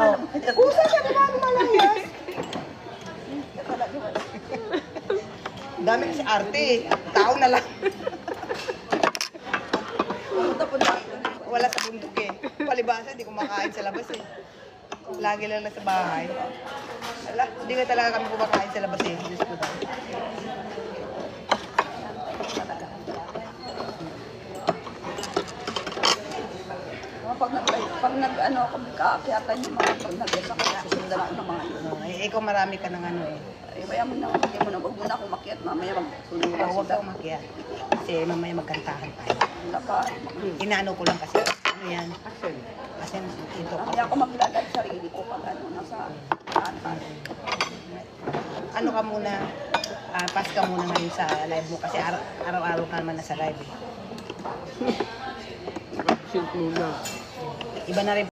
lumayas. Kusa ka naman lumayas. Dami kasi arte eh. Tao na lang. Wala sa bundok eh. Palibasa, hindi kumakain sa labas eh. Lagi lang na sa bahay. Wala, hindi ka talaga kami kumakain sa labas eh. Diyos ko daw. Pag nag-ano ako, kaakyatan yung mga pag nag-esa ko, susundan ako ng mga yun. Ikaw marami ka ng ano eh. Maya mo na, hindi mo na, huwag mo na akong makiat, mamaya magsunuran Huwag sila. kang makiyan. Kasi mamaya magkantahan tayo. Wala pa. Inaano ko lang kasi. Ano yan? Kasi ito Hindi ka. ako maglalad sarili ko pag ano, nasa kanta. Ano ka muna, pass ka muna ngayon sa live mo. Kasi araw-araw ka naman nasa live eh. Shoot muna. Iba na rin